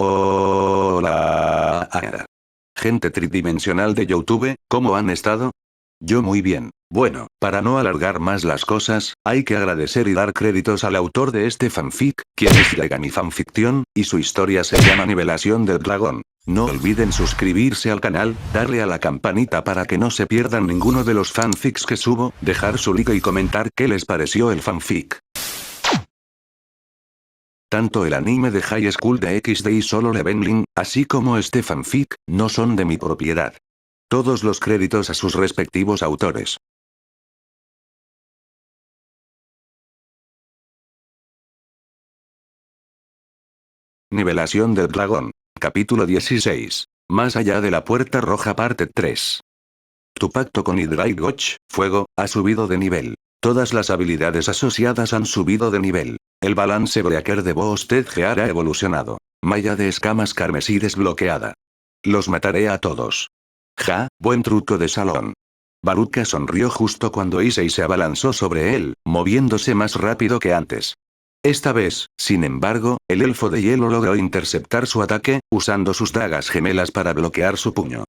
Hola. Gente tridimensional de YouTube, ¿cómo han estado? Yo muy bien. Bueno, para no alargar más las cosas, hay que agradecer y dar créditos al autor de este fanfic, quien es Yagami Fanfiction, y su historia se llama Nivelación del Dragón. No olviden suscribirse al canal, darle a la campanita para que no se pierdan ninguno de los fanfics que subo, dejar su like y comentar qué les pareció el fanfic. Tanto el anime de High School de XD y Solo Leveling, así como este fanfic, no son de mi propiedad. Todos los créditos a sus respectivos autores. Nivelación del Dragón. Capítulo 16. Más allá de la puerta roja parte 3. Tu pacto con Hydragoch, fuego, ha subido de nivel. Todas las habilidades asociadas han subido de nivel. El balance breaker de Boosted Gear ha evolucionado. Malla de escamas carmesí desbloqueada. Los mataré a todos. Ja, buen truco de salón. Baruka sonrió justo cuando Issei se abalanzó sobre él, moviéndose más rápido que antes. Esta vez, sin embargo, el elfo de hielo logró interceptar su ataque, usando sus dagas gemelas para bloquear su puño.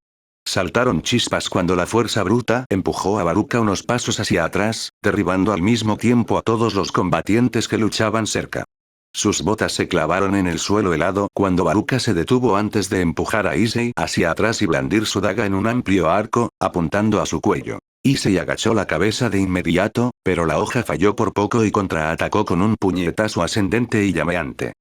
Saltaron chispas cuando la fuerza bruta empujó a Baruka unos pasos hacia atrás, derribando al mismo tiempo a todos los combatientes que luchaban cerca. Sus botas se clavaron en el suelo helado cuando Baruka se detuvo antes de empujar a Issei hacia atrás y blandir su daga en un amplio arco, apuntando a su cuello. Issei agachó la cabeza de inmediato, pero la hoja falló por poco y contraatacó con un puñetazo ascendente y llameante.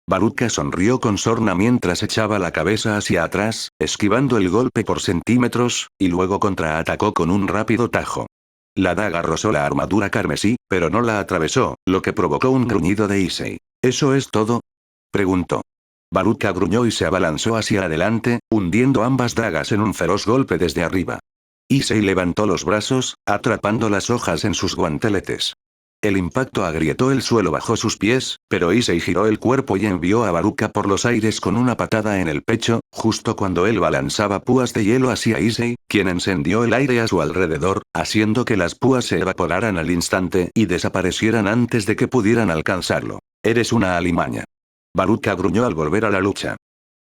Baruka sonrió con sorna mientras echaba la cabeza hacia atrás, esquivando el golpe por centímetros, y luego contraatacó con un rápido tajo. La daga rozó la armadura carmesí, pero no la atravesó, lo que provocó un gruñido de Issei. ¿Eso es todo?, preguntó. Baruka gruñó y se abalanzó hacia adelante, hundiendo ambas dagas en un feroz golpe desde arriba. Issei levantó los brazos, atrapando las hojas en sus guanteletes. El impacto agrietó el suelo bajo sus pies, pero Issei giró el cuerpo y envió a Baruka por los aires con una patada en el pecho, justo cuando él balanzaba púas de hielo hacia Issei, quien encendió el aire a su alrededor, haciendo que las púas se evaporaran al instante y desaparecieran antes de que pudieran alcanzarlo. Eres una alimaña. Baruka gruñó al volver a la lucha.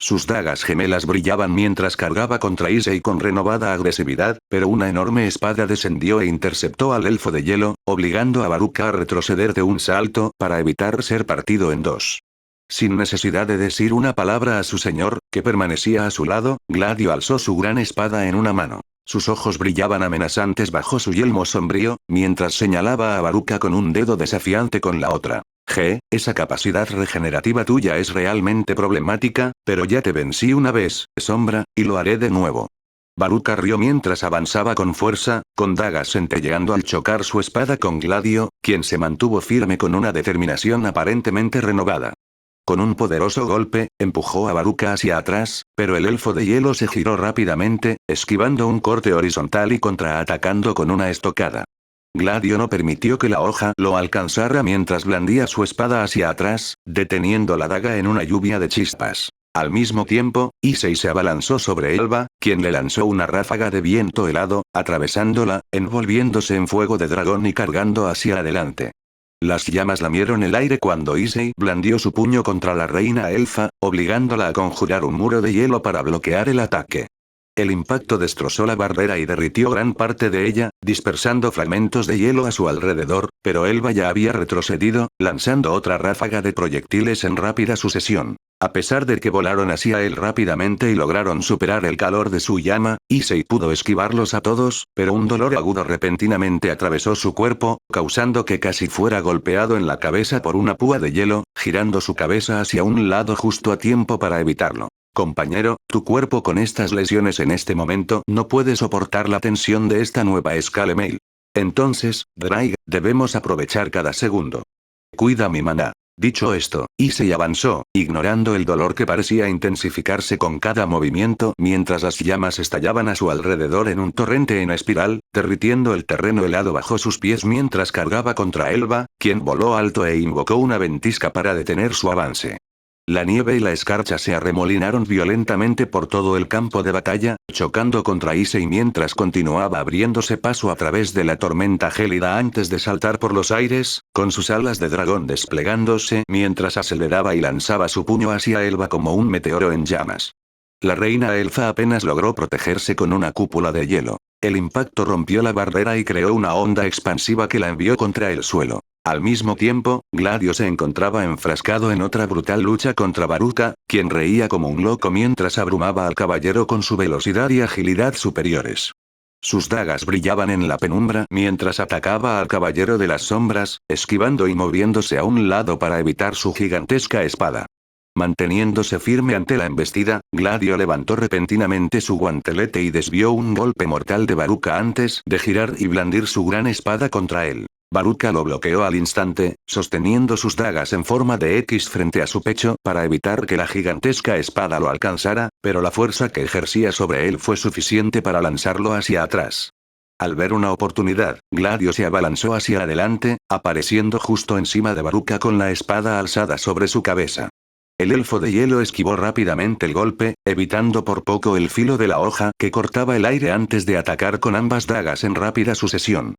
Sus dagas gemelas brillaban mientras cargaba contra Issei con renovada agresividad, pero una enorme espada descendió e interceptó al elfo de hielo, obligando a Baruka a retroceder de un salto para evitar ser partido en dos. Sin necesidad de decir una palabra a su señor, que permanecía a su lado, Gladio alzó su gran espada en una mano. Sus ojos brillaban amenazantes bajo su yelmo sombrío, mientras señalaba a Baruka con un dedo desafiante con la otra. Esa capacidad regenerativa tuya es realmente problemática, pero ya te vencí una vez, Sombra, y lo haré de nuevo. Baruka rió mientras avanzaba con fuerza, con dagas centelleando al chocar su espada con Gladio, quien se mantuvo firme con una determinación aparentemente renovada. Con un poderoso golpe, empujó a Baruka hacia atrás, pero el elfo de hielo se giró rápidamente, esquivando un corte horizontal y contraatacando con una estocada. Gladio no permitió que la hoja lo alcanzara mientras blandía su espada hacia atrás, deteniendo la daga en una lluvia de chispas. Al mismo tiempo, Issei se abalanzó sobre Elba, quien le lanzó una ráfaga de viento helado, atravesándola, envolviéndose en fuego de dragón y cargando hacia adelante. Las llamas lamieron el aire cuando Issei blandió su puño contra la reina elfa, obligándola a conjurar un muro de hielo para bloquear el ataque. El impacto destrozó la barrera y derritió gran parte de ella, dispersando fragmentos de hielo a su alrededor, pero Elba ya había retrocedido, lanzando otra ráfaga de proyectiles en rápida sucesión. A pesar de que volaron hacia él rápidamente y lograron superar el calor de su llama, Issei pudo esquivarlos a todos, pero un dolor agudo repentinamente atravesó su cuerpo, causando que casi fuera golpeado en la cabeza por una púa de hielo, girando su cabeza hacia un lado justo a tiempo para evitarlo. Compañero, tu cuerpo con estas lesiones en este momento no puede soportar la tensión de esta nueva Scale Mail. Entonces, Drake, debemos aprovechar cada segundo. Cuida mi maná. Dicho esto, Issei avanzó, ignorando el dolor que parecía intensificarse con cada movimiento mientras las llamas estallaban a su alrededor en un torrente en espiral, derritiendo el terreno helado bajo sus pies mientras cargaba contra Elba, quien voló alto e invocó una ventisca para detener su avance. La nieve y la escarcha se arremolinaron violentamente por todo el campo de batalla, chocando contra Issei mientras continuaba abriéndose paso a través de la tormenta gélida antes de saltar por los aires, con sus alas de dragón desplegándose mientras aceleraba y lanzaba su puño hacia Elba como un meteoro en llamas. La reina elfa apenas logró protegerse con una cúpula de hielo. El impacto rompió la barrera y creó una onda expansiva que la envió contra el suelo. Al mismo tiempo, Gladio se encontraba enfrascado en otra brutal lucha contra Baruka, quien reía como un loco mientras abrumaba al caballero con su velocidad y agilidad superiores. Sus dagas brillaban en la penumbra mientras atacaba al caballero de las sombras, esquivando y moviéndose a un lado para evitar su gigantesca espada. Manteniéndose firme ante la embestida, Gladio levantó repentinamente su guantelete y desvió un golpe mortal de Baruka antes de girar y blandir su gran espada contra él. Baruka lo bloqueó al instante, sosteniendo sus dagas en forma de X frente a su pecho para evitar que la gigantesca espada lo alcanzara, pero la fuerza que ejercía sobre él fue suficiente para lanzarlo hacia atrás. Al ver una oportunidad, Gladio se abalanzó hacia adelante, apareciendo justo encima de Baruka con la espada alzada sobre su cabeza. El elfo de hielo esquivó rápidamente el golpe, evitando por poco el filo de la hoja que cortaba el aire antes de atacar con ambas dagas en rápida sucesión.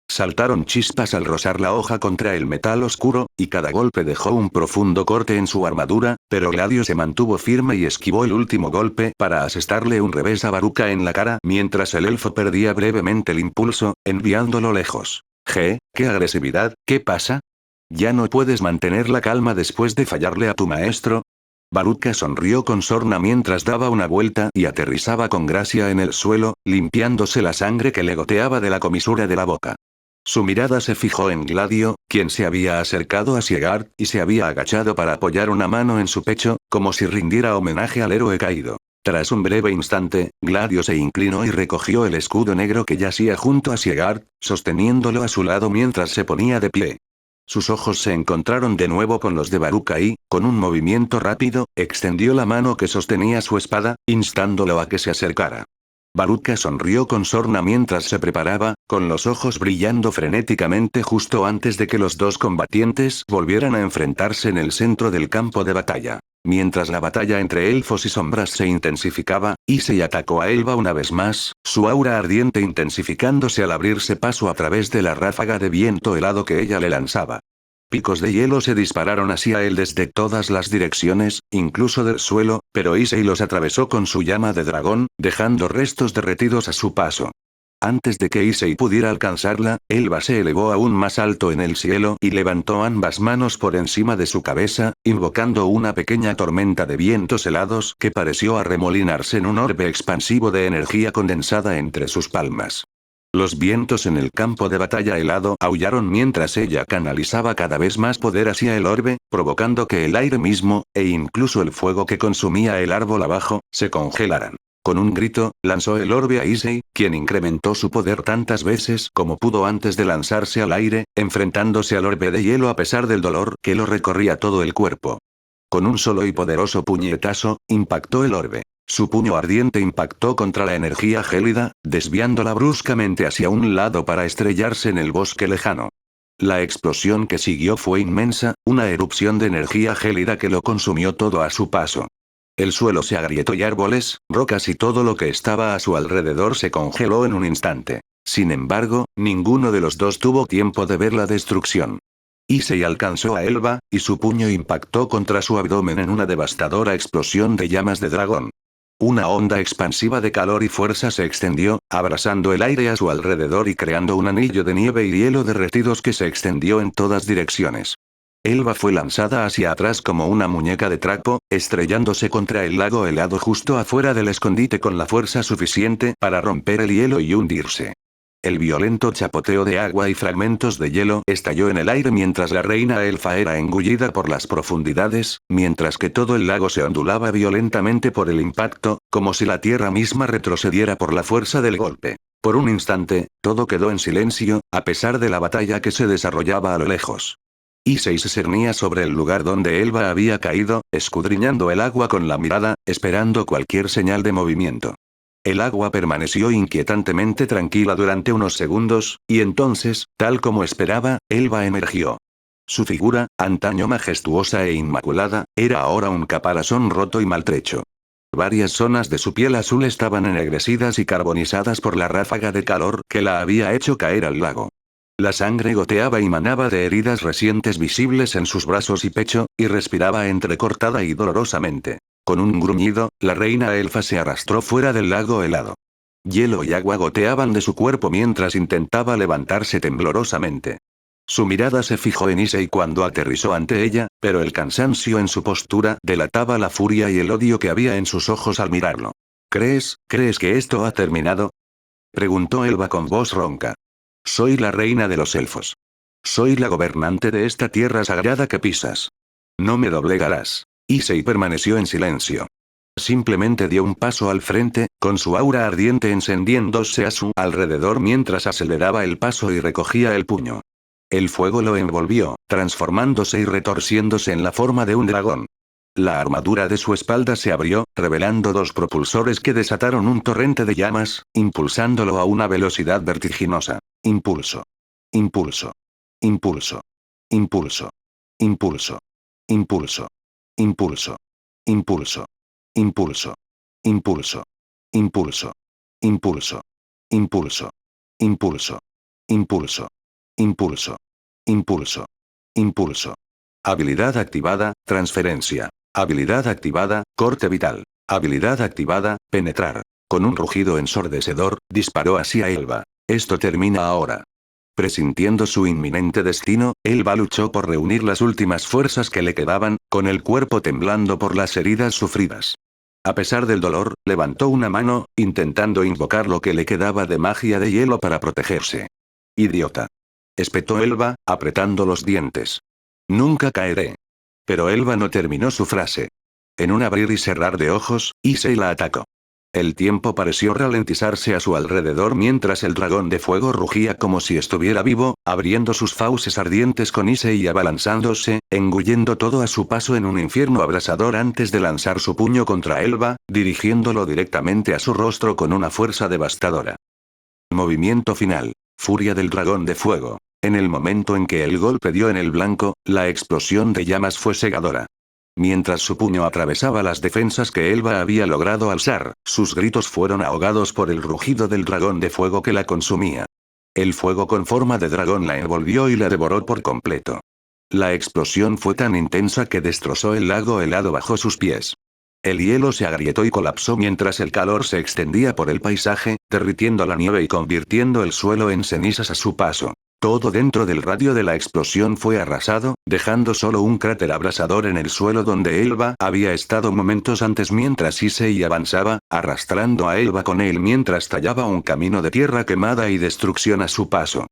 Saltaron chispas al rozar la hoja contra el metal oscuro, y cada golpe dejó un profundo corte en su armadura, pero Gladio se mantuvo firme y esquivó el último golpe para asestarle un revés a Baruka en la cara mientras el elfo perdía brevemente el impulso, enviándolo lejos. ¡Qué agresividad! ¿Qué pasa? ¿Ya no puedes mantener la calma después de fallarle a tu maestro? Baruka sonrió con sorna mientras daba una vuelta y aterrizaba con gracia en el suelo, limpiándose la sangre que le goteaba de la comisura de la boca. Su mirada se fijó en Gladio, quien se había acercado a Siegard y se había agachado para apoyar una mano en su pecho, como si rindiera homenaje al héroe caído. Tras un breve instante, Gladio se inclinó y recogió el escudo negro que yacía junto a Siegard, sosteniéndolo a su lado mientras se ponía de pie. Sus ojos se encontraron de nuevo con los de Baruka y, con un movimiento rápido, extendió la mano que sostenía su espada, instándolo a que se acercara. Baruka sonrió con sorna mientras se preparaba, con los ojos brillando frenéticamente justo antes de que los dos combatientes volvieran a enfrentarse en el centro del campo de batalla. Mientras la batalla entre elfos y sombras se intensificaba, Issei atacó a Elba una vez más, su aura ardiente intensificándose al abrirse paso a través de la ráfaga de viento helado que ella le lanzaba. Picos de hielo se dispararon hacia él desde todas las direcciones, incluso del suelo, pero Issei los atravesó con su llama de dragón, dejando restos derretidos a su paso. Antes de que Issei pudiera alcanzarla, Elba se elevó aún más alto en el cielo y levantó ambas manos por encima de su cabeza, invocando una pequeña tormenta de vientos helados que pareció arremolinarse en un orbe expansivo de energía condensada entre sus palmas. Los vientos en el campo de batalla helado aullaron mientras ella canalizaba cada vez más poder hacia el orbe, provocando que el aire mismo, e incluso el fuego que consumía el árbol abajo, se congelaran. Con un grito, lanzó el orbe a Issei, quien incrementó su poder tantas veces como pudo antes de lanzarse al aire, enfrentándose al orbe de hielo a pesar del dolor que lo recorría todo el cuerpo. Con un solo y poderoso puñetazo, impactó el orbe. Su puño ardiente impactó contra la energía gélida, desviándola bruscamente hacia un lado para estrellarse en el bosque lejano. La explosión que siguió fue inmensa, una erupción de energía gélida que lo consumió todo a su paso. El suelo se agrietó y árboles, rocas y todo lo que estaba a su alrededor se congeló en un instante. Sin embargo, ninguno de los dos tuvo tiempo de ver la destrucción. Issei alcanzó a Elba, y su puño impactó contra su abdomen en una devastadora explosión de llamas de dragón. Una onda expansiva de calor y fuerza se extendió, abrasando el aire a su alrededor y creando un anillo de nieve y hielo derretidos que se extendió en todas direcciones. Elba fue lanzada hacia atrás como una muñeca de trapo, estrellándose contra el lago helado justo afuera del escondite con la fuerza suficiente para romper el hielo y hundirse. El violento chapoteo de agua y fragmentos de hielo estalló en el aire mientras la reina elfa era engullida por las profundidades, mientras que todo el lago se ondulaba violentamente por el impacto, como si la tierra misma retrocediera por la fuerza del golpe. Por un instante, todo quedó en silencio, a pesar de la batalla que se desarrollaba a lo lejos. Issei se cernía sobre el lugar donde Elba había caído, escudriñando el agua con la mirada, esperando cualquier señal de movimiento. El agua permaneció inquietantemente tranquila durante unos segundos, y entonces, tal como esperaba, Elba emergió. Su figura, antaño majestuosa e inmaculada, era ahora un caparazón roto y maltrecho. Varias zonas de su piel azul estaban ennegrecidas y carbonizadas por la ráfaga de calor que la había hecho caer al lago. La sangre goteaba y manaba de heridas recientes visibles en sus brazos y pecho, y respiraba entrecortada y dolorosamente. Con un gruñido, la reina elfa se arrastró fuera del lago helado. Hielo y agua goteaban de su cuerpo mientras intentaba levantarse temblorosamente. Su mirada se fijó en Issei cuando aterrizó ante ella, pero el cansancio en su postura delataba la furia y el odio que había en sus ojos al mirarlo. ¿Crees que esto ha terminado? Preguntó Elba con voz ronca. Soy la reina de los elfos. Soy la gobernante de esta tierra sagrada que pisas. No me doblegarás. Issei permaneció en silencio. Simplemente dio un paso al frente, con su aura ardiente encendiéndose a su alrededor mientras aceleraba el paso y recogía el puño. El fuego lo envolvió, transformándose y retorciéndose en la forma de un dragón. La armadura de su espalda se abrió, revelando dos propulsores que desataron un torrente de llamas, impulsándolo a una velocidad vertiginosa. Impulso. Impulso. Impulso. Impulso. Impulso. Impulso. Impulso. Impulso. Impulso. Impulso. Impulso. Impulso. Impulso. Impulso. Impulso. Impulso. Impulso. Impulso. Habilidad activada, transferencia. Habilidad activada, corte vital. Habilidad activada, penetrar. Con un rugido ensordecedor, disparó hacia Elba. Esto termina ahora. Presintiendo su inminente destino, Elba luchó por reunir las últimas fuerzas que le quedaban, con el cuerpo temblando por las heridas sufridas. A pesar del dolor, levantó una mano, intentando invocar lo que le quedaba de magia de hielo para protegerse. Idiota. Espetó Elba, apretando los dientes. Nunca caeré. Pero Elba no terminó su frase. En un abrir y cerrar de ojos, Issei la atacó. El tiempo pareció ralentizarse a su alrededor mientras el dragón de fuego rugía como si estuviera vivo, abriendo sus fauces ardientes con Issei y abalanzándose, engullendo todo a su paso en un infierno abrasador antes de lanzar su puño contra Elba, dirigiéndolo directamente a su rostro con una fuerza devastadora. Movimiento final. Furia del dragón de fuego. En el momento en que el golpe dio en el blanco, la explosión de llamas fue cegadora. Mientras su puño atravesaba las defensas que Elba había logrado alzar, sus gritos fueron ahogados por el rugido del dragón de fuego que la consumía. El fuego con forma de dragón la envolvió y la devoró por completo. La explosión fue tan intensa que destrozó el lago helado bajo sus pies. El hielo se agrietó y colapsó mientras el calor se extendía por el paisaje, derritiendo la nieve y convirtiendo el suelo en cenizas a su paso. Todo dentro del radio de la explosión fue arrasado, dejando solo un cráter abrasador en el suelo donde Elba había estado momentos antes mientras Issei avanzaba, arrastrando a Elba con él mientras tallaba un camino de tierra quemada y destrucción a su paso.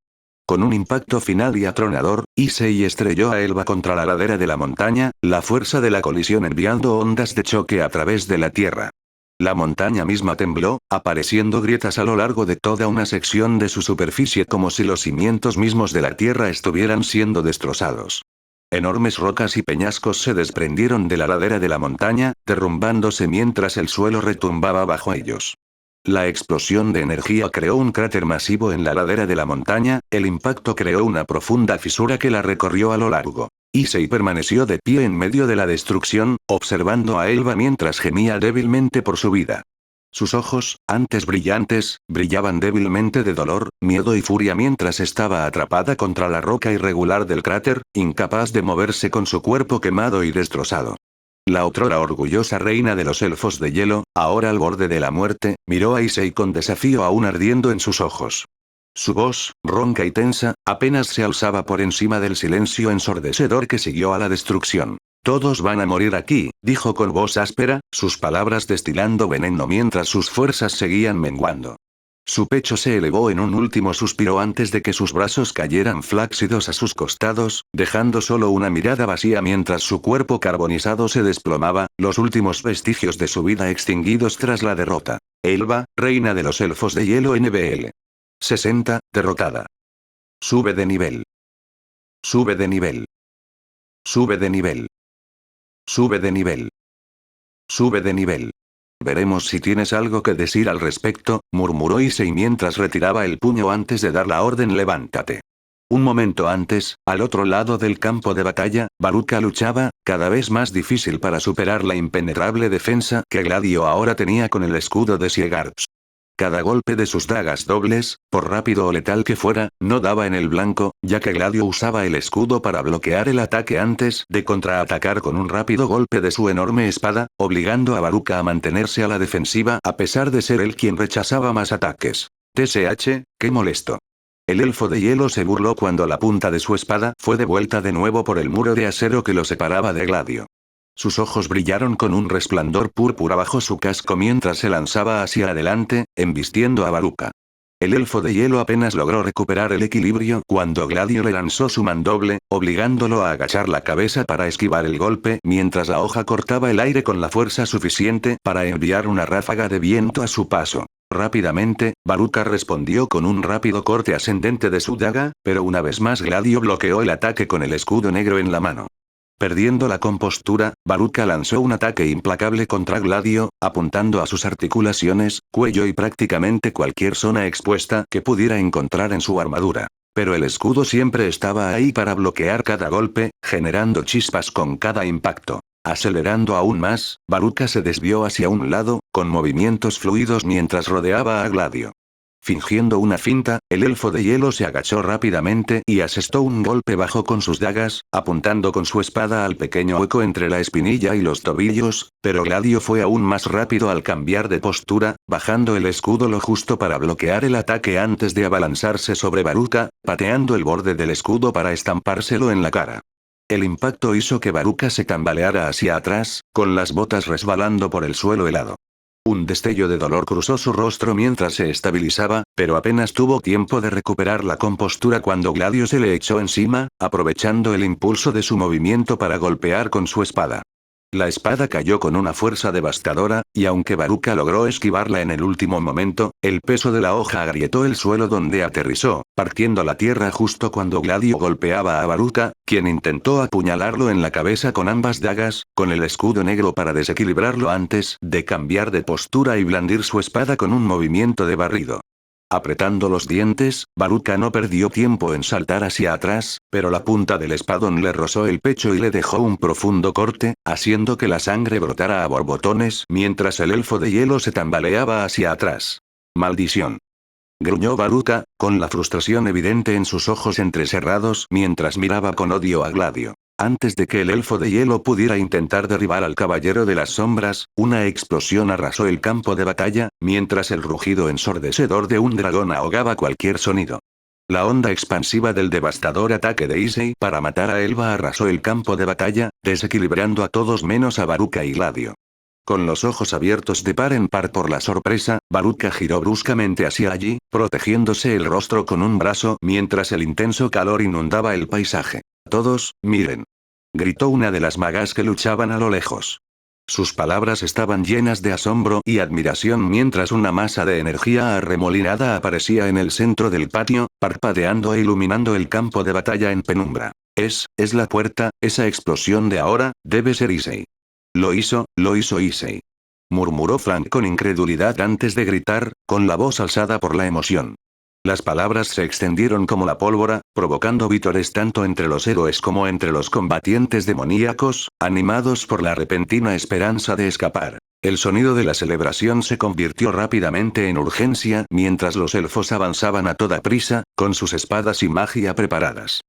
Con un impacto final y atronador, Issei estrelló a Elba contra la ladera de la montaña, la fuerza de la colisión enviando ondas de choque a través de la tierra. La montaña misma tembló, apareciendo grietas a lo largo de toda una sección de su superficie como si los cimientos mismos de la tierra estuvieran siendo destrozados. Enormes rocas y peñascos se desprendieron de la ladera de la montaña, derrumbándose mientras el suelo retumbaba bajo ellos. La explosión de energía creó un cráter masivo en la ladera de la montaña, el impacto creó una profunda fisura que la recorrió a lo largo. Issei permaneció de pie en medio de la destrucción, observando a Elba mientras gemía débilmente por su vida. Sus ojos, antes brillantes, brillaban débilmente de dolor, miedo y furia mientras estaba atrapada contra la roca irregular del cráter, incapaz de moverse con su cuerpo quemado y destrozado. La otrora orgullosa reina de los elfos de hielo, ahora al borde de la muerte, miró a Issei con desafío aún ardiendo en sus ojos. Su voz, ronca y tensa, apenas se alzaba por encima del silencio ensordecedor que siguió a la destrucción. Todos van a morir aquí, dijo con voz áspera, sus palabras destilando veneno mientras sus fuerzas seguían menguando. Su pecho se elevó en un último suspiro antes de que sus brazos cayeran flácidos a sus costados, dejando solo una mirada vacía mientras su cuerpo carbonizado se desplomaba, los últimos vestigios de su vida extinguidos tras la derrota. Elba, reina de los elfos de hielo NBL. 60, derrotada. Sube de nivel. Sube de nivel. Sube de nivel. Sube de nivel. Sube de nivel. Veremos si tienes algo que decir al respecto, murmuró Issei mientras retiraba el puño antes de dar la orden levántate. Un momento antes, al otro lado del campo de batalla, Baruka luchaba, cada vez más difícil para superar la impenetrable defensa que Gladio ahora tenía con el escudo de Siegards. Cada golpe de sus dagas dobles, por rápido o letal que fuera, no daba en el blanco, ya que Gladio usaba el escudo para bloquear el ataque antes de contraatacar con un rápido golpe de su enorme espada, obligando a Baruka a mantenerse a la defensiva a pesar de ser él quien rechazaba más ataques. TSH, qué molesto. El elfo de hielo se burló cuando la punta de su espada fue devuelta de nuevo por el muro de acero que lo separaba de Gladio. Sus ojos brillaron con un resplandor púrpura bajo su casco mientras se lanzaba hacia adelante, embistiendo a Baruka. El elfo de hielo apenas logró recuperar el equilibrio cuando Gladio le lanzó su mandoble, obligándolo a agachar la cabeza para esquivar el golpe mientras la hoja cortaba el aire con la fuerza suficiente para enviar una ráfaga de viento a su paso. Rápidamente, Baruka respondió con un rápido corte ascendente de su daga, pero una vez más Gladio bloqueó el ataque con el escudo negro en la mano. Perdiendo la compostura, Baruka lanzó un ataque implacable contra Gladio, apuntando a sus articulaciones, cuello y prácticamente cualquier zona expuesta que pudiera encontrar en su armadura. Pero el escudo siempre estaba ahí para bloquear cada golpe, generando chispas con cada impacto. Acelerando aún más, Baruka se desvió hacia un lado, con movimientos fluidos mientras rodeaba a Gladio. Fingiendo una finta, el elfo de hielo se agachó rápidamente y asestó un golpe bajo con sus dagas, apuntando con su espada al pequeño hueco entre la espinilla y los tobillos, pero Gladio fue aún más rápido al cambiar de postura, bajando el escudo lo justo para bloquear el ataque antes de abalanzarse sobre Baruka, pateando el borde del escudo para estampárselo en la cara. El impacto hizo que Baruka se tambaleara hacia atrás, con las botas resbalando por el suelo helado. Un destello de dolor cruzó su rostro mientras se estabilizaba, pero apenas tuvo tiempo de recuperar la compostura cuando Gladio se le echó encima, aprovechando el impulso de su movimiento para golpear con su espada. La espada cayó con una fuerza devastadora, y aunque Baruka logró esquivarla en el último momento, el peso de la hoja agrietó el suelo donde aterrizó, partiendo la tierra justo cuando Gladio golpeaba a Baruka, quien intentó apuñalarlo en la cabeza con ambas dagas, con el escudo negro para desequilibrarlo antes de cambiar de postura y blandir su espada con un movimiento de barrido. Apretando los dientes, Baruka no perdió tiempo en saltar hacia atrás, pero la punta del espadón le rozó el pecho y le dejó un profundo corte, haciendo que la sangre brotara a borbotones mientras el elfo de hielo se tambaleaba hacia atrás. ¡Maldición! Gruñó Baruka, con la frustración evidente en sus ojos entrecerrados mientras miraba con odio a Gladio. Antes de que el elfo de hielo pudiera intentar derribar al caballero de las sombras, una explosión arrasó el campo de batalla, mientras el rugido ensordecedor de un dragón ahogaba cualquier sonido. La onda expansiva del devastador ataque de Issei para matar a Elba arrasó el campo de batalla, desequilibrando a todos menos a Baruka y Gladio. Con los ojos abiertos de par en par por la sorpresa, Baruka giró bruscamente hacia allí, protegiéndose el rostro con un brazo mientras el intenso calor inundaba el paisaje. «Todos, miren», gritó una de las magas que luchaban a lo lejos. Sus palabras estaban llenas de asombro y admiración mientras una masa de energía arremolinada aparecía en el centro del patio, parpadeando e iluminando el campo de batalla en penumbra. Es la puerta, esa explosión de ahora, debe ser Issei. Lo hizo Issei. Murmuró Frank con incredulidad antes de gritar, con la voz alzada por la emoción. Las palabras se extendieron como la pólvora, provocando vítores tanto entre los héroes como entre los combatientes demoníacos, animados por la repentina esperanza de escapar. El sonido de la celebración se convirtió rápidamente en urgencia mientras los elfos avanzaban a toda prisa, con sus espadas y magia preparadas.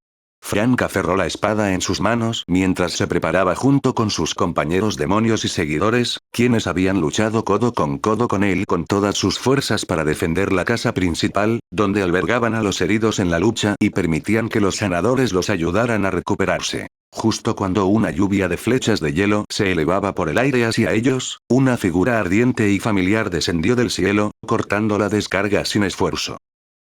Frank aferró la espada en sus manos mientras se preparaba junto con sus compañeros demonios y seguidores, quienes habían luchado codo con él con todas sus fuerzas para defender la casa principal, donde albergaban a los heridos en la lucha y permitían que los sanadores los ayudaran a recuperarse. Justo cuando una lluvia de flechas de hielo se elevaba por el aire hacia ellos, una figura ardiente y familiar descendió del cielo, cortando la descarga sin esfuerzo.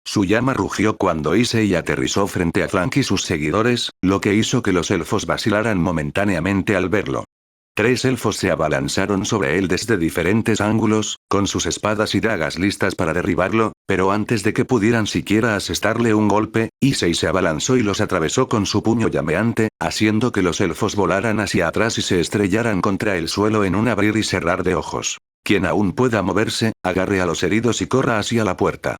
Su llama rugió cuando Issei aterrizó frente a Frank y sus seguidores, lo que hizo que los elfos vacilaran momentáneamente al verlo. 3 elfos se abalanzaron sobre él desde diferentes ángulos, con sus espadas y dagas listas para derribarlo, pero antes de que pudieran siquiera asestarle un golpe, Issei se abalanzó y los atravesó con su puño llameante, haciendo que los elfos volaran hacia atrás y se estrellaran contra el suelo en un abrir y cerrar de ojos. Quien aún pueda moverse, agarre a los heridos y corra hacia la puerta.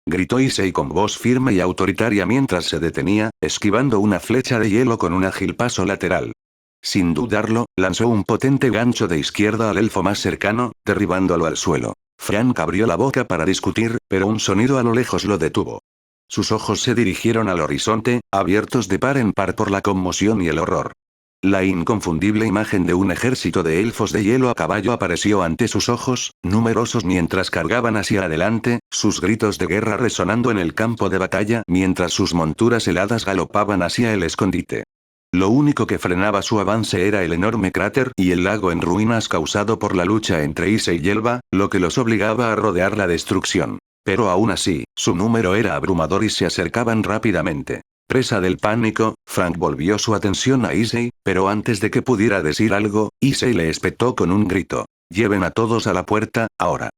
gritó Issei con voz firme y autoritaria mientras se detenía, esquivando una flecha de hielo con un ágil paso lateral. Sin dudarlo, lanzó un potente gancho de izquierda al elfo más cercano, derribándolo al suelo. Frank abrió la boca para discutir, pero un sonido a lo lejos lo detuvo. Sus ojos se dirigieron al horizonte, abiertos de par en par por la conmoción y el horror. La inconfundible imagen de un ejército de elfos de hielo a caballo apareció ante sus ojos, numerosos mientras cargaban hacia adelante, sus gritos de guerra resonando en el campo de batalla mientras sus monturas heladas galopaban hacia el escondite. Lo único que frenaba su avance era el enorme cráter y el lago en ruinas causado por la lucha entre Issei y Elba, lo que los obligaba a rodear la destrucción. Pero aún así, su número era abrumador y se acercaban rápidamente. Presa del pánico, Frank volvió su atención a Issei, pero antes de que pudiera decir algo, Issei le espetó con un grito. Lleven a todos a la puerta, ahora.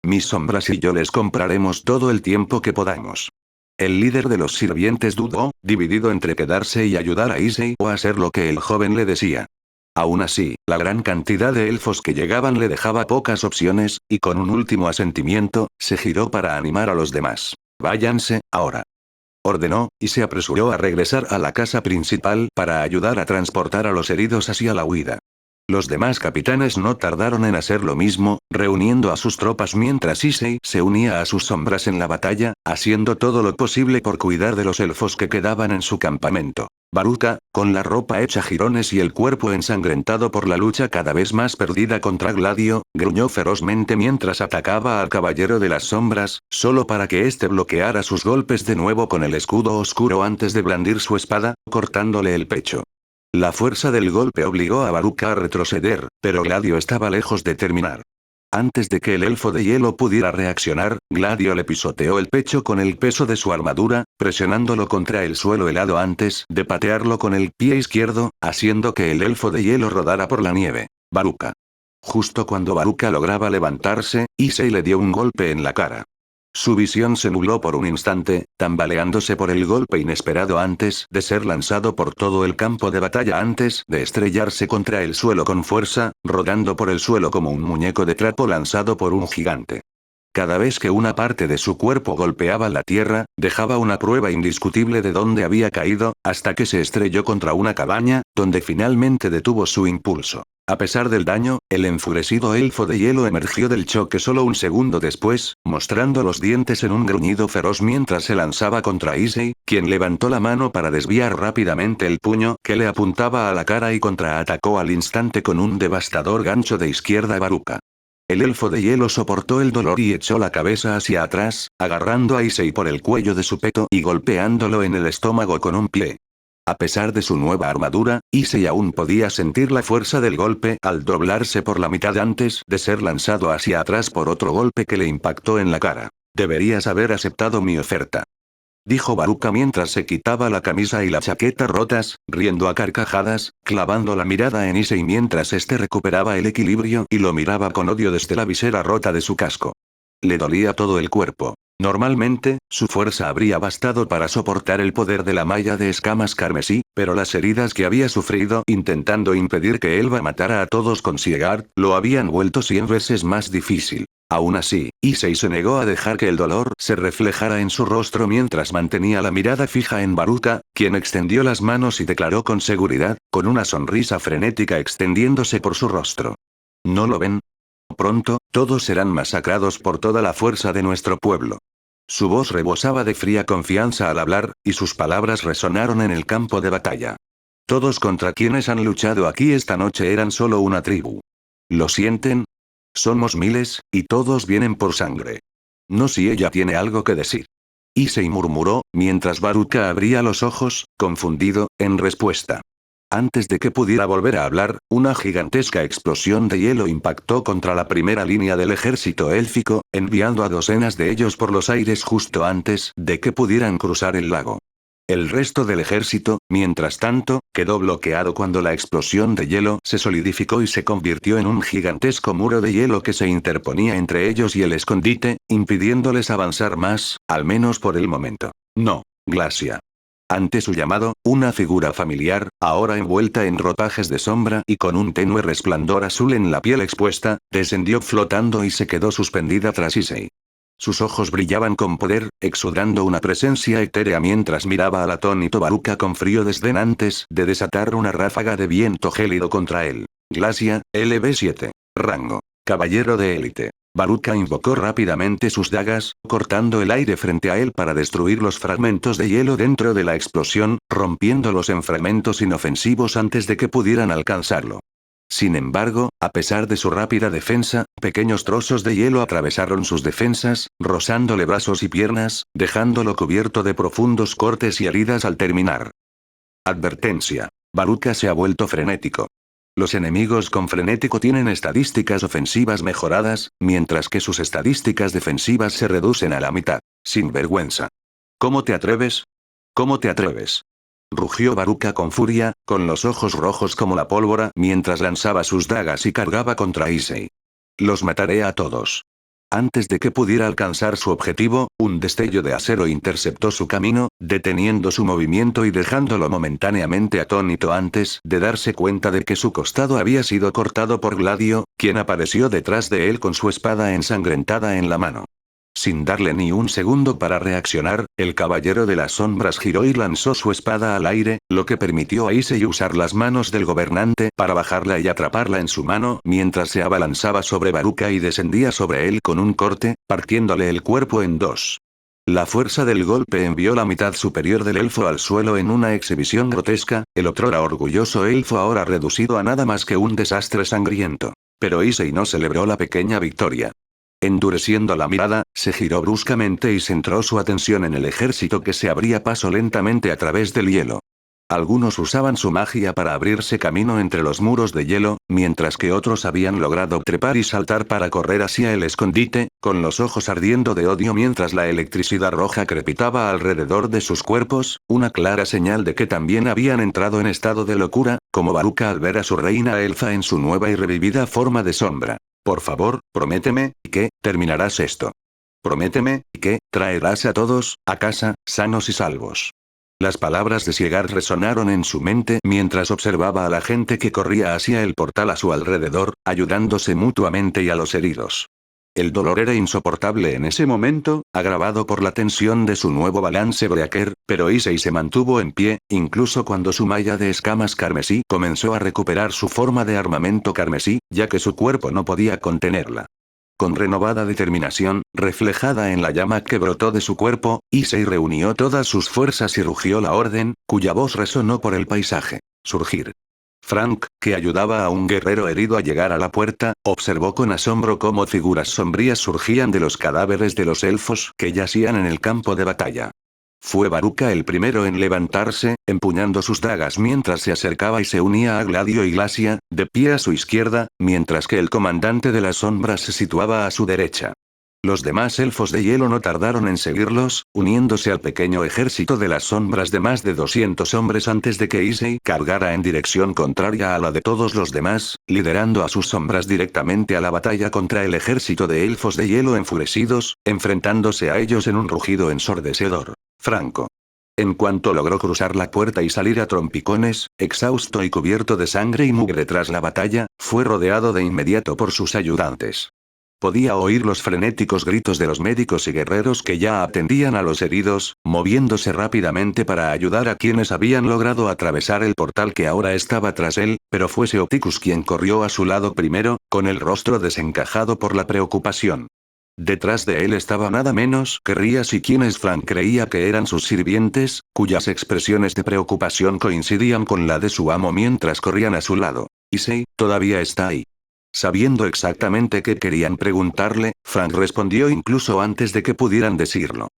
Mis sombras y yo les compraremos todo el tiempo que podamos. El líder de los sirvientes dudó, dividido entre quedarse y ayudar a Issei o hacer lo que el joven le decía. Aún así, la gran cantidad de elfos que llegaban le dejaba pocas opciones, y con un último asentimiento, se giró para animar a los demás. Váyanse, ahora. Ordenó, y se apresuró a regresar a la casa principal para ayudar a transportar a los heridos hacia la huida. Los demás capitanes no tardaron en hacer lo mismo, reuniendo a sus tropas mientras Issei se unía a sus sombras en la batalla, haciendo todo lo posible por cuidar de los elfos que quedaban en su campamento. Baruka, con la ropa hecha jirones y el cuerpo ensangrentado por la lucha cada vez más perdida contra Gladio, gruñó ferozmente mientras atacaba al caballero de las sombras, solo para que éste bloqueara sus golpes de nuevo con el escudo oscuro antes de blandir su espada, cortándole el pecho. La fuerza del golpe obligó a Baruka a retroceder, pero Gladio estaba lejos de terminar. Antes de que el elfo de hielo pudiera reaccionar, Gladio le pisoteó el pecho con el peso de su armadura, presionándolo contra el suelo helado antes de patearlo con el pie izquierdo, haciendo que el elfo de hielo rodara por la nieve. Baruka. Justo cuando Baruka lograba levantarse, Issei le dio un golpe en la cara. Su visión se nubló por un instante, tambaleándose por el golpe inesperado antes de ser lanzado por todo el campo de batalla antes de estrellarse contra el suelo con fuerza, rodando por el suelo como un muñeco de trapo lanzado por un gigante. Cada vez que una parte de su cuerpo golpeaba la tierra, dejaba una prueba indiscutible de dónde había caído, hasta que se estrelló contra una cabaña, donde finalmente detuvo su impulso. A pesar del daño, el enfurecido elfo de hielo emergió del choque solo un segundo después, mostrando los dientes en un gruñido feroz mientras se lanzaba contra Issei, quien levantó la mano para desviar rápidamente el puño que le apuntaba a la cara y contraatacó al instante con un devastador gancho de izquierda a Baruka. El elfo de hielo soportó el dolor y echó la cabeza hacia atrás, agarrando a Issei por el cuello de su peto y golpeándolo en el estómago con un pie. A pesar de su nueva armadura, Issei aún podía sentir la fuerza del golpe al doblarse por la mitad antes de ser lanzado hacia atrás por otro golpe que le impactó en la cara. Deberías haber aceptado mi oferta, dijo Baruka mientras se quitaba la camisa y la chaqueta rotas, riendo a carcajadas, clavando la mirada en Issei mientras este recuperaba el equilibrio y lo miraba con odio desde la visera rota de su casco. Le dolía todo el cuerpo. Normalmente, su fuerza habría bastado para soportar el poder de la malla de escamas carmesí, pero las heridas que había sufrido intentando impedir que Elba matara a todos con Sigurd, lo habían vuelto 100 veces más difícil. Aún así, Issei se negó a dejar que el dolor se reflejara en su rostro mientras mantenía la mirada fija en Baruka, quien extendió las manos y declaró con seguridad, con una sonrisa frenética extendiéndose por su rostro. ¿No lo ven? Pronto, todos serán masacrados por toda la fuerza de nuestro pueblo. Su voz rebosaba de fría confianza al hablar, y sus palabras resonaron en el campo de batalla. Todos contra quienes han luchado aquí esta noche eran solo una tribu. ¿Lo sienten? Somos miles, y todos vienen por sangre. No si ella tiene algo que decir. Issei murmuró, mientras Baruka abría los ojos, confundido, en respuesta. Antes de que pudiera volver a hablar, una gigantesca explosión de hielo impactó contra la primera línea del ejército élfico, enviando a docenas de ellos por los aires justo antes de que pudieran cruzar el lago. El resto del ejército, mientras tanto, quedó bloqueado cuando la explosión de hielo se solidificó y se convirtió en un gigantesco muro de hielo que se interponía entre ellos y el escondite, impidiéndoles avanzar más, al menos por el momento. No, Glacia. Ante su llamado, una figura familiar, ahora envuelta en ropajes de sombra y con un tenue resplandor azul en la piel expuesta, descendió flotando y se quedó suspendida tras Issei. Sus ojos brillaban con poder, exudando una presencia etérea mientras miraba al atónito Baruka con frío desdén antes de desatar una ráfaga de viento gélido contra él. Glacia, LB7. Rango. Caballero de élite. Baruka invocó rápidamente sus dagas, cortando el aire frente a él para destruir los fragmentos de hielo dentro de la explosión, rompiéndolos en fragmentos inofensivos antes de que pudieran alcanzarlo. Sin embargo, a pesar de su rápida defensa, pequeños trozos de hielo atravesaron sus defensas, rozándole brazos y piernas, dejándolo cubierto de profundos cortes y heridas al terminar. Advertencia. Baruka se ha vuelto frenético. Los enemigos con frenético tienen estadísticas ofensivas mejoradas, mientras que sus estadísticas defensivas se reducen a la mitad. Sin vergüenza. ¿Cómo te atreves? ¿Cómo te atreves? Rugió Baruka con furia, con los ojos rojos como la pólvora mientras lanzaba sus dagas y cargaba contra Issei. Los mataré a todos. Antes de que pudiera alcanzar su objetivo, un destello de acero interceptó su camino, deteniendo su movimiento y dejándolo momentáneamente atónito antes de darse cuenta de que su costado había sido cortado por Gladio, quien apareció detrás de él con su espada ensangrentada en la mano. Sin darle ni un segundo para reaccionar, el caballero de las sombras giró y lanzó su espada al aire, lo que permitió a Issei usar las manos del gobernante para bajarla y atraparla en su mano mientras se abalanzaba sobre Baruka y descendía sobre él con un corte, partiéndole el cuerpo en dos. La fuerza del golpe envió la mitad superior del elfo al suelo en una exhibición grotesca, el otrora orgulloso elfo ahora reducido a nada más que un desastre sangriento. Pero Issei no celebró la pequeña victoria. Endureciendo la mirada, se giró bruscamente y centró su atención en el ejército que se abría paso lentamente a través del hielo. Algunos usaban su magia para abrirse camino entre los muros de hielo, mientras que otros habían logrado trepar y saltar para correr hacia el escondite, con los ojos ardiendo de odio mientras la electricidad roja crepitaba alrededor de sus cuerpos, una clara señal de que también habían entrado en estado de locura, como Baruka al ver a su reina elfa en su nueva y revivida forma de sombra. Por favor, prométeme, que terminarás esto. Prométeme, que traerás a todos a casa, sanos y salvos. Las palabras de Siegar resonaron en su mente mientras observaba a la gente que corría hacia el portal a su alrededor, ayudándose mutuamente y a los heridos. El dolor era insoportable en ese momento, agravado por la tensión de su nuevo balance breaker, pero Issei se mantuvo en pie, incluso cuando su malla de escamas carmesí comenzó a recuperar su forma de armamento carmesí, ya que su cuerpo no podía contenerla. Con renovada determinación, reflejada en la llama que brotó de su cuerpo, Issei reunió todas sus fuerzas y rugió la orden, cuya voz resonó por el paisaje. Surgir. Frank, que ayudaba a un guerrero herido a llegar a la puerta, observó con asombro cómo figuras sombrías surgían de los cadáveres de los elfos que yacían en el campo de batalla. Fue Baruka el primero en levantarse, empuñando sus dagas mientras se acercaba y se unía a Gladio y Glacia, de pie a su izquierda, mientras que el comandante de las sombras se situaba a su derecha. Los demás elfos de hielo no tardaron en seguirlos, uniéndose al pequeño ejército de las sombras de más de 200 hombres antes de que Issei cargara en dirección contraria a la de todos los demás, liderando a sus sombras directamente a la batalla contra el ejército de elfos de hielo enfurecidos, enfrentándose a ellos en un rugido ensordecedor. Franco. En cuanto logró cruzar la puerta y salir a trompicones, exhausto y cubierto de sangre y mugre tras la batalla, fue rodeado de inmediato por sus ayudantes. Podía oír los frenéticos gritos de los médicos y guerreros que ya atendían a los heridos, moviéndose rápidamente para ayudar a quienes habían logrado atravesar el portal que ahora estaba tras él, pero fue Seopticus quien corrió a su lado primero, con el rostro desencajado por la preocupación. Detrás de él estaba nada menos que Rías y quienes Frank creía que eran sus sirvientes, cuyas expresiones de preocupación coincidían con la de su amo mientras corrían a su lado. Issei, todavía está ahí. Sabiendo exactamente qué querían preguntarle, Frank respondió incluso antes de que pudieran decirlo.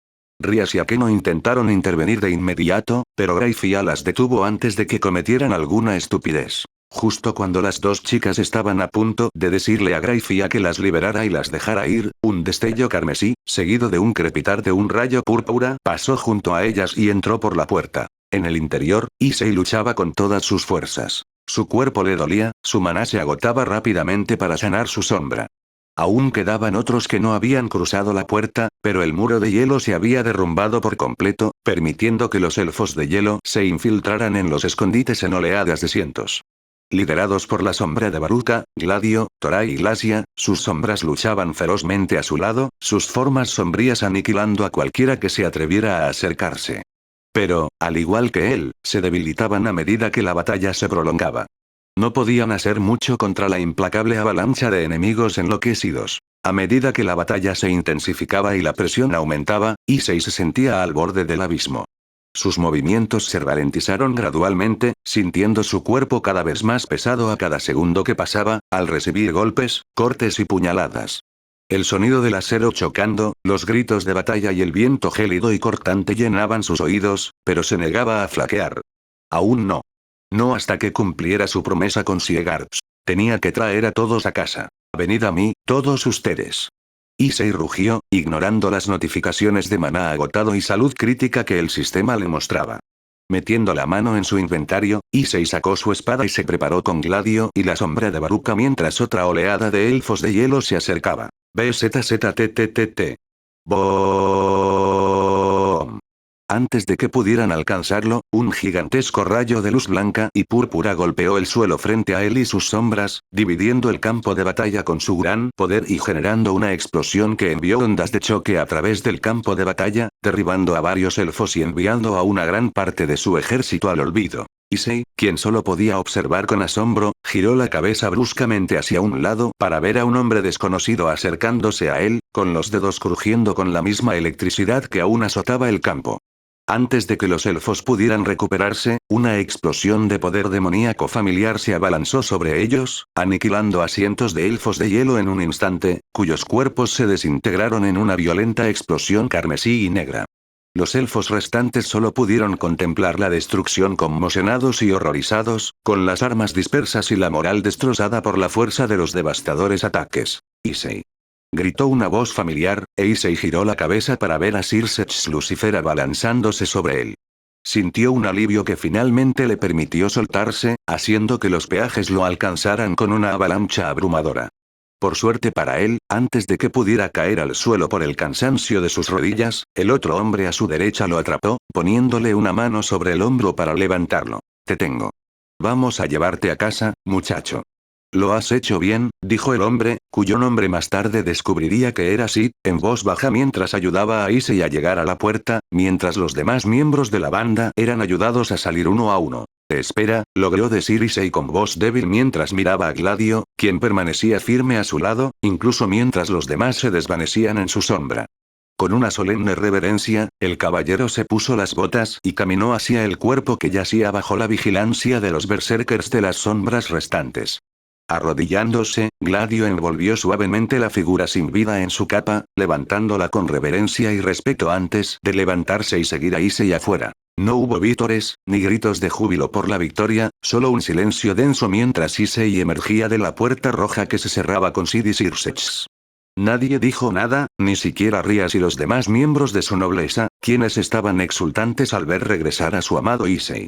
Rías y Akeno intentaron intervenir de inmediato, pero Grayfia las detuvo antes de que cometieran alguna estupidez. Justo cuando las dos chicas estaban a punto de decirle a Grayfia que las liberara y las dejara ir, un destello carmesí, seguido de un crepitar de un rayo púrpura, pasó junto a ellas y entró por la puerta. En el interior, Issei luchaba con todas sus fuerzas. Su cuerpo le dolía, su maná se agotaba rápidamente para sanar su sombra. Aún quedaban otros que no habían cruzado la puerta, pero el muro de hielo se había derrumbado por completo, permitiendo que los elfos de hielo se infiltraran en los escondites en oleadas de cientos. liderados por la sombra de Baruka, Gladio, Torai y Glacia, sus sombras luchaban ferozmente a su lado, sus formas sombrías aniquilando a cualquiera que se atreviera a acercarse. Pero, al igual que él, se debilitaban a medida que la batalla se prolongaba. No podían hacer mucho contra la implacable avalancha de enemigos enloquecidos. A medida que la batalla se intensificaba y la presión aumentaba, Issei se sentía al borde del abismo. Sus movimientos se ralentizaron gradualmente, sintiendo su cuerpo cada vez más pesado a cada segundo que pasaba, al recibir golpes, cortes y puñaladas. El sonido del acero chocando, los gritos de batalla y el viento gélido y cortante llenaban sus oídos, pero se negaba a flaquear. Aún no. No hasta que cumpliera su promesa con Siegarts. Tenía que traer a todos a casa. Venid a mí, todos ustedes. Issei rugió, ignorando las notificaciones de maná agotado y salud crítica que el sistema le mostraba. Metiendo la mano en su inventario, Issei sacó su espada y se preparó con Gladio y la sombra de Baruka mientras otra oleada de elfos de hielo se acercaba. BZZTTTT. ¡Boom! Antes de que pudieran alcanzarlo, un gigantesco rayo de luz blanca y púrpura golpeó el suelo frente a él y sus sombras, dividiendo el campo de batalla con su gran poder y generando una explosión que envió ondas de choque a través del campo de batalla, derribando a varios elfos y enviando a una gran parte de su ejército al olvido. Issei, quien solo podía observar con asombro, giró la cabeza bruscamente hacia un lado para ver a un hombre desconocido acercándose a él, con los dedos crujiendo con la misma electricidad que aún azotaba el campo. Antes de que los elfos pudieran recuperarse, una explosión de poder demoníaco familiar se abalanzó sobre ellos, aniquilando a cientos de elfos de hielo en un instante, cuyos cuerpos se desintegraron en una violenta explosión carmesí y negra. Los elfos restantes solo pudieron contemplar la destrucción conmocionados y horrorizados, con las armas dispersas y la moral destrozada por la fuerza de los devastadores ataques. Issei. Gritó una voz familiar, e Issei giró la cabeza para ver a Sir Sech Lucifer abalanzándose sobre él. Sintió un alivio que finalmente le permitió soltarse, haciendo que los peajes lo alcanzaran con una avalancha abrumadora. Por suerte para él, antes de que pudiera caer al suelo por el cansancio de sus rodillas, el otro hombre a su derecha lo atrapó, poniéndole una mano sobre el hombro para levantarlo. Te tengo. Vamos a llevarte a casa, muchacho. Lo has hecho bien, dijo el hombre, cuyo nombre más tarde descubriría que era Sid, en voz baja mientras ayudaba a Issei a llegar a la puerta, mientras los demás miembros de la banda eran ayudados a salir uno a uno. Espera, logró decir Issei con voz débil mientras miraba a Gladio, quien permanecía firme a su lado, incluso mientras los demás se desvanecían en su sombra. Con una solemne reverencia, el caballero se puso las botas y caminó hacia el cuerpo que yacía bajo la vigilancia de los berserkers de las sombras restantes. Arrodillándose, Gladio envolvió suavemente la figura sin vida en su capa, levantándola con reverencia y respeto antes de levantarse y seguir a Issei afuera. No hubo vítores, ni gritos de júbilo por la victoria, solo un silencio denso mientras Issei emergía de la puerta roja que se cerraba con Sid y Sir Sech. Nadie dijo nada, ni siquiera Rias y los demás miembros de su nobleza, quienes estaban exultantes al ver regresar a su amado Issei.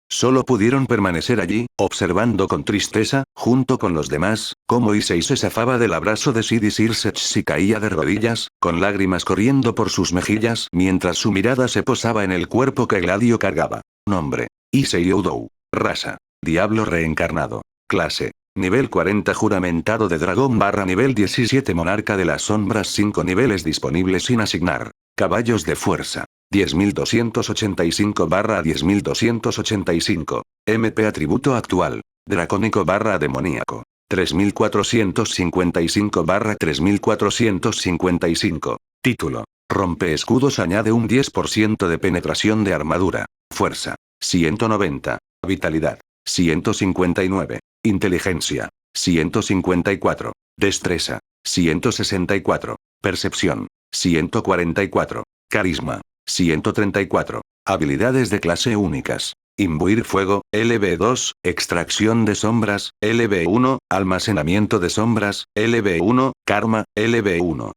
Solo pudieron permanecer allí, observando con tristeza, junto con los demás, cómo Issei se zafaba del abrazo de Sid y Sir Sech y caía de rodillas, con lágrimas corriendo por sus mejillas, mientras su mirada se posaba en el cuerpo que Gladio cargaba. Nombre: Issei Oudou. Raza: diablo reencarnado. Clase: nivel 40 juramentado de dragón / nivel 17 monarca de las sombras. 5 niveles disponibles sin asignar. Caballos de fuerza: 10.285 / 10.285. MP atributo actual: dracónico / demoníaco. 3.455 / 3.455. Título: rompe escudos. Añade un 10% de penetración de armadura. Fuerza: 190. Vitalidad: 159. Inteligencia: 154. Destreza: 164. Percepción: 144. Carisma: 134. Habilidades de clase únicas: imbuir fuego, LB2, extracción de sombras, LB1, almacenamiento de sombras, LB1, karma, LB1.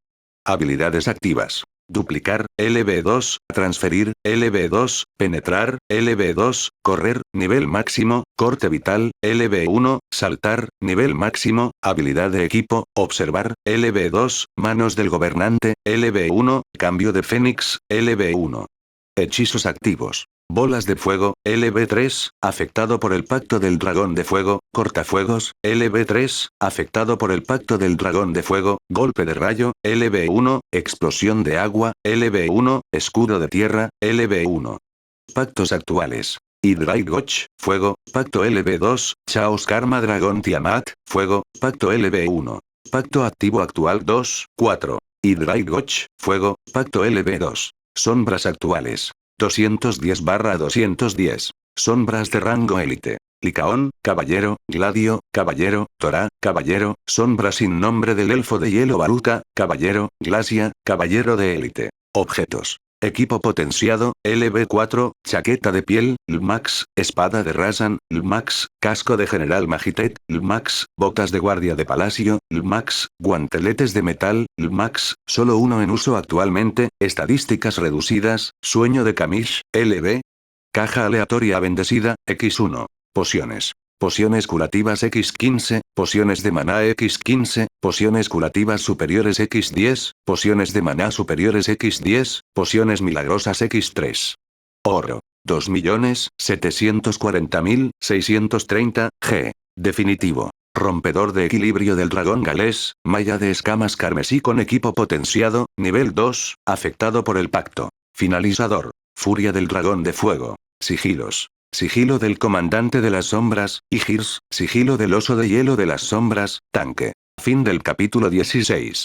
Habilidades activas: duplicar, LB2, transferir, LB2, penetrar, LB2, correr, nivel máximo, corte vital, LB1, saltar, nivel máximo, habilidad de equipo, observar, LB2, manos del gobernante, LB1, cambio de fénix, LB1. Hechizos activos: bolas de fuego, LB3, afectado por el pacto del dragón de fuego, Cortafuegos, LB3, afectado por el pacto del dragón de fuego, golpe de rayo, LB1, explosión de agua, LB1, escudo de tierra, LB1. Pactos actuales. Hydraigotch, fuego, pacto LB2, Chaos Karma Dragón Tiamat, fuego, pacto LB1. Pacto activo actual 2, 4. Hydraigotch, fuego, pacto LB2. Sombras actuales. 210/210. Sombras de rango élite. Licaón, caballero, Gladio, caballero, Torá, caballero, sombra sin nombre del elfo de hielo Baruta, caballero, Glacia, caballero de élite. Objetos. Equipo potenciado, LB4, chaqueta de piel, LMAX, espada de Razan, LMAX, casco de general Magitet, LMAX, botas de guardia de palacio, LMAX, guanteletes de metal, LMAX, solo uno en uso actualmente, estadísticas reducidas, sueño de Kamish, LB. Caja aleatoria bendecida, X1. Pociones. Pociones curativas X15, pociones de maná X15, pociones curativas superiores X10, pociones de maná superiores X10, pociones milagrosas X3. Oro. 2.740.630, G. Definitivo. Rompedor de equilibrio del dragón galés, malla de escamas carmesí con equipo potenciado, nivel 2, afectado por el pacto. Finalizador. Furia del dragón de fuego. Sigilos. Sigilo del comandante de las sombras, Igirs, sigilo del oso de hielo de las sombras, tanque. Fin del capítulo 16.